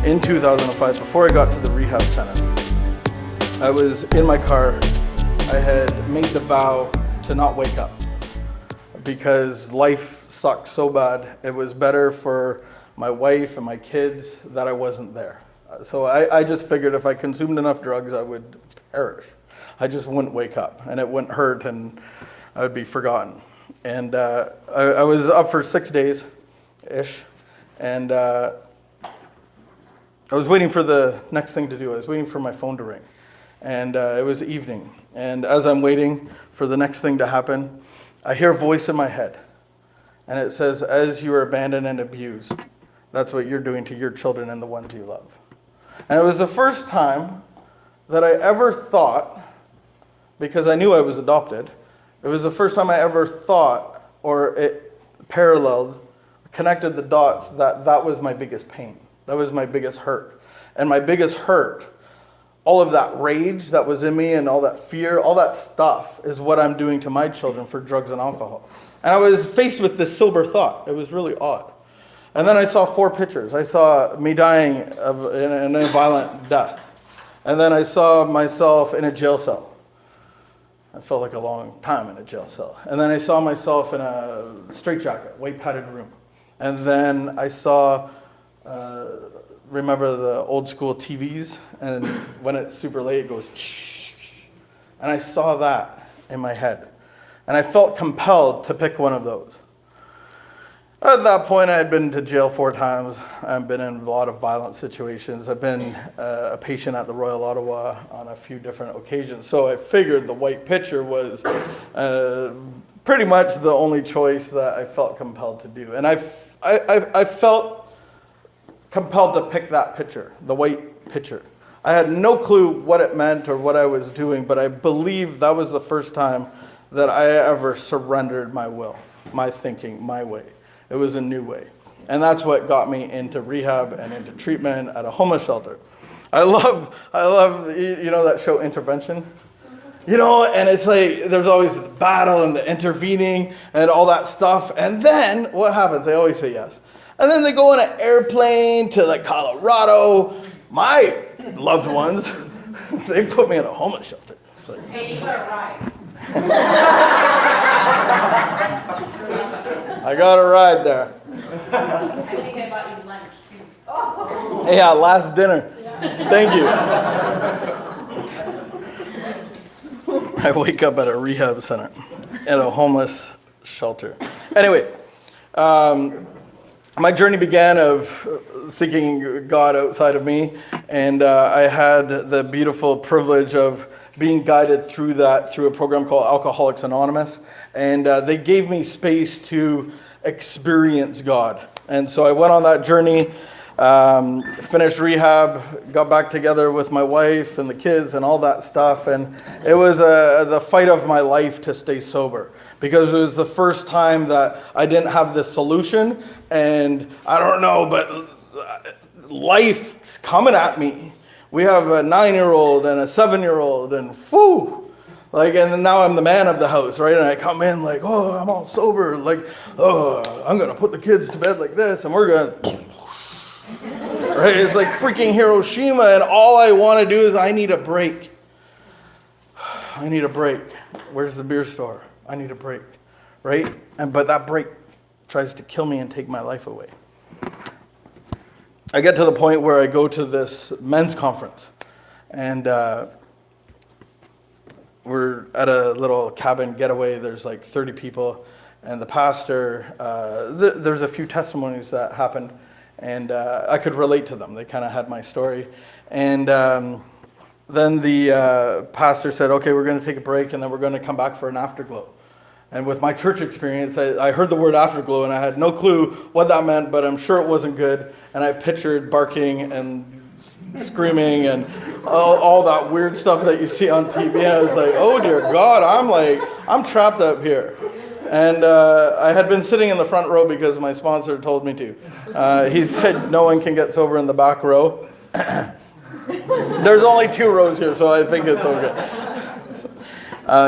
in 2005, before I got to the rehab center, I was in my car. I had made the vow to not wake up because life sucked so bad. It was better for my wife and my kids that I wasn't there. So I just figured if I consumed enough drugs, I would perish. I just wouldn't wake up, and it wouldn't hurt, and I would be forgotten. And I was up for 6 days-ish, and I was waiting for the next thing to do. I was waiting for my phone to ring, and it was evening. And as I'm waiting for the next thing to happen, I hear a voice in my head, and it says, "As you are abandoned and abused, that's what you're doing to your children and the ones you love." And it was the first time that I ever thought, because I knew I was adopted, it was the first time I ever thought, or it paralleled, connected the dots, that was my biggest pain. That was my biggest hurt. And my biggest hurt, all of that rage that was in me and all that fear, all that stuff is what I'm doing to my children for drugs and alcohol. And I was faced with this sober thought. It was really odd. And then I saw 4 pictures. I saw me dying in a violent death. And then I saw myself in a jail cell. I felt like a long time in a jail cell. And then I saw myself in a straitjacket, white padded room. And then I saw, remember the old school TVs? And when it's super late, it goes shh. And I saw that in my head. And I felt compelled to pick one of those. At that point, I had been to jail 4 times. I've been in a lot of violent situations. I've been a patient at the Royal Ottawa on a few different occasions. So I figured the white picture was pretty much the only choice that I felt compelled to do. And I felt compelled to pick that picture, the white picture. I had no clue what it meant or what I was doing, but I believe that was the first time that I ever surrendered my will, my thinking, my way. It was a new way. And that's what got me into rehab and into treatment at a homeless shelter. I love, you know that show Intervention? You know, and it's like, there's always the battle and the intervening and all that stuff. And then what happens? They always say yes. And then they go on an airplane to like Colorado. My loved ones, they put me in a homeless shelter. It's like, hey, you got a ride. I got a ride there. I think I bought you lunch too. Yeah, last dinner. Thank you. I wake up at a rehab center, at a homeless shelter. Anyway, my journey began of seeking God outside of me, and I had the beautiful privilege of being guided through that through a program called Alcoholics Anonymous. And they gave me space to experience God. And so I went on that journey, finished rehab, got back together with my wife and the kids and all that stuff. And it was the fight of my life to stay sober, because it was the first time that I didn't have this solution. And I don't know, but life's coming at me. We have a 9-year-old and a 7-year-old, and whoo! Like, and then now I'm the man of the house, right? And I come in like, oh, I'm all sober. Like, oh, I'm going to put the kids to bed like this, and we're going to, right? It's like freaking Hiroshima, and all I want to do is I need a break. I need a break. Where's the beer store? I need a break, right? But that break tries to kill me and take my life away. I get to the point where I go to this men's conference, and we're at a little cabin getaway. There's like 30 people, and the pastor, there's a few testimonies that happened, and I could relate to them. They kind of had my story. And then the pastor said, okay, we're going to take a break, and then we're going to come back for an afterglow. And with my church experience, I heard the word afterglow, and I had no clue what that meant, but I'm sure it wasn't good. And I pictured barking and screaming and all that weird stuff that you see on TV. And I was like, oh dear God, I'm trapped up here. And I had been sitting in the front row because my sponsor told me to. He said no one can get sober in the back row. There's only 2 rows here, so I think it's okay.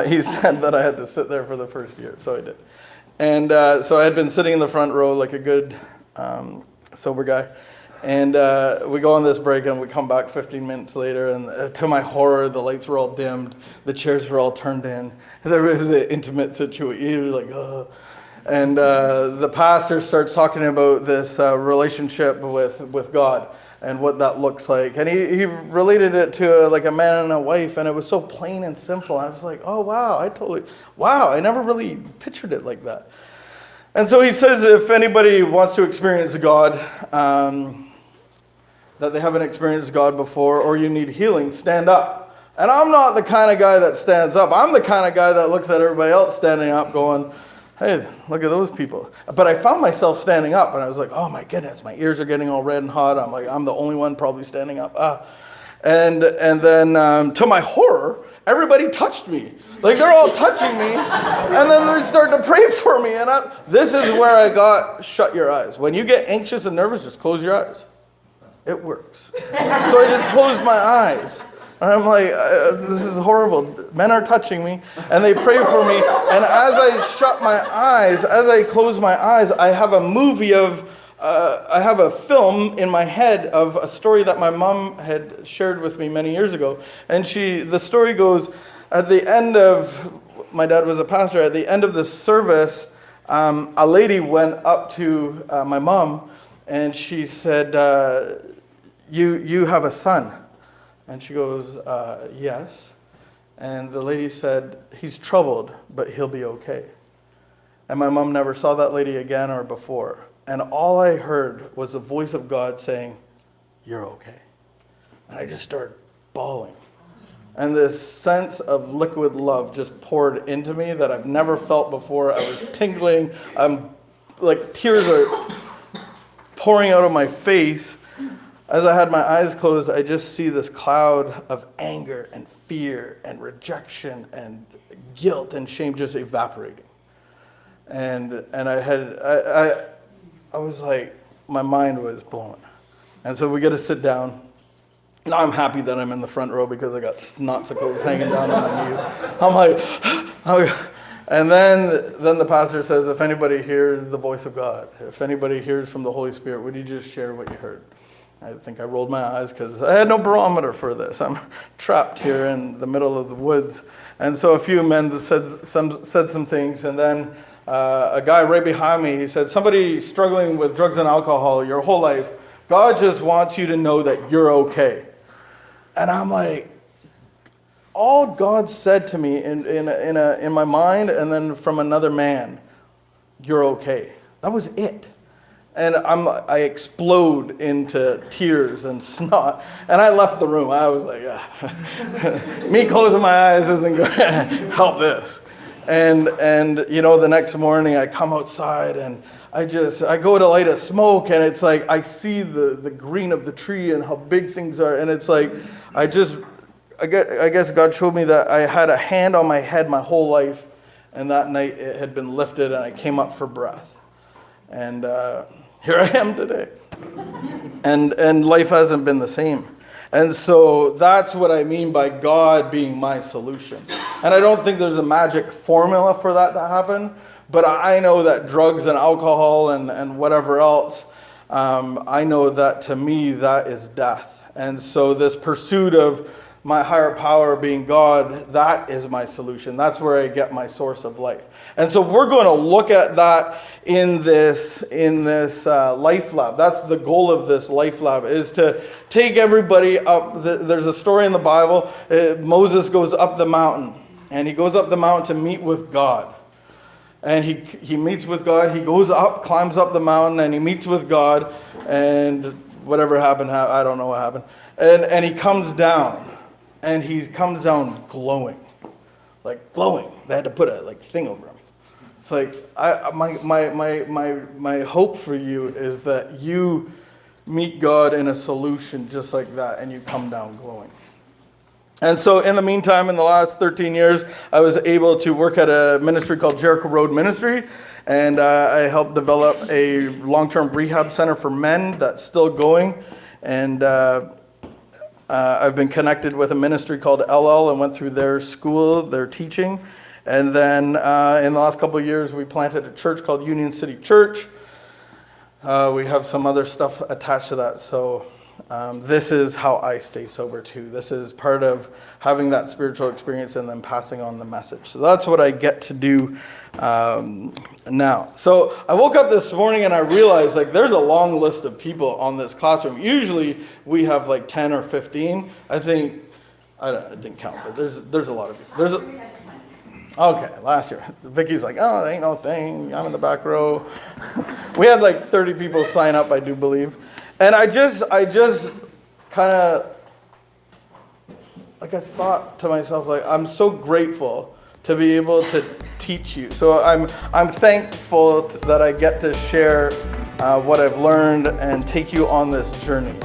He said that I had to sit there for the first year, so I did. And so I had been sitting in the front row like a good sober guy. And we go on this break, and we come back 15 minutes later, and to my horror, the lights were all dimmed, the chairs were all turned in. There was an intimate situation. He was like, oh. And the pastor starts talking about this relationship with God and what that looks like. And he related it to like a man and a wife, and it was so plain and simple. I was like, oh, wow, I never really pictured it like that. And so he says if anybody wants to experience God, that they haven't experienced God before, or you need healing, stand up. And I'm not the kind of guy that stands up. I'm the kind of guy that looks at everybody else standing up going, hey, look at those people. But I found myself standing up, and I was like, oh my goodness, my ears are getting all red and hot. I'm like, I'm the only one probably standing up. And then to my horror, everybody touched me. Like, they're all touching me, and then they start to pray for me. And this is where I got shut your eyes. When you get anxious and nervous, just close your eyes. It works. So I just closed my eyes. And I'm like, this is horrible. Men are touching me, and they pray for me. And as I shut my eyes, as I close my eyes, I have a film in my head of a story that my mom had shared with me many years ago. And the story goes, at the end of, my dad was a pastor, at the end of the service, a lady went up to my mom, and she said, you have a son. And she goes, yes. And the lady said, he's troubled, but he'll be okay. And my mom never saw that lady again or before. And all I heard was the voice of God saying, you're okay. And I just started bawling. And this sense of liquid love just poured into me that I've never felt before. I was tingling. Like tears are pouring out of my face. As I had my eyes closed, I just see this cloud of anger and fear and rejection and guilt and shame just evaporating. And I was like, my mind was blown. And so we get to sit down. Now I'm happy that I'm in the front row because I got snotsicles hanging down on my knee. I'm like, oh. And then the pastor says, if anybody hears the voice of God, if anybody hears from the Holy Spirit, would you just share what you heard? I think I rolled my eyes because I had no barometer for this. I'm trapped here in the middle of the woods. And so a few men said some things, and then a guy right behind me, he said, somebody struggling with drugs and alcohol your whole life, God just wants you to know that you're okay. And I'm like, all God said to me in my mind, and then from another man, you're okay. That was it. And I explode into tears and snot, and I left the room. I was like, me closing my eyes isn't going to help this. And the next morning I come outside, and I go to light a smoke, and it's like I see the green of the tree and how big things are, and it's like I guess God showed me that I had a hand on my head my whole life, and that night it had been lifted, and I came up for breath. And here I am today. And life hasn't been the same. And so that's what I mean by God being my solution. And I don't think there's a magic formula for that to happen, but I know that drugs and alcohol and whatever else, I know that to me that is death. And so this pursuit of my higher power being God, that is my solution. That's where I get my source of life. And so we're going to look at that in this LifeLab. That's the goal of this LifeLab, is to take everybody up. There's a story in the Bible. Moses goes up the mountain, and he goes up the mountain to meet with God. And he meets with God. He goes up, climbs up the mountain, and he meets with God. And whatever happened, I don't know what happened. And he comes down. And he comes down glowing, like glowing. They had to put a thing over him. It's like my hope for you is that you meet God in a solution just like that, and you come down glowing. And so in the meantime, in the last 13 years, I was able to work at a ministry called Jericho Road Ministry, and I helped develop a long-term rehab center for men that's still going, and I've been connected with a ministry called LL and went through their school, their teaching. And then in the last couple of years, we planted a church called Union City Church. We have some other stuff attached to that. So this is how I stay sober too. This is part of having that spiritual experience and then passing on the message. So that's what I get to do now. So I woke up this morning and I realized like there's a long list of people on this classroom. Usually we have like 10 or 15. I think, I didn't count, but there's a lot of people. Okay, last year. Vicky's like, oh, there ain't no thing. I'm in the back row. We had like 30 people sign up, I do believe. And I just kind of, like I thought to myself, like, I'm so grateful to be able to teach you. So I'm thankful that I get to share what I've learned and take you on this journey.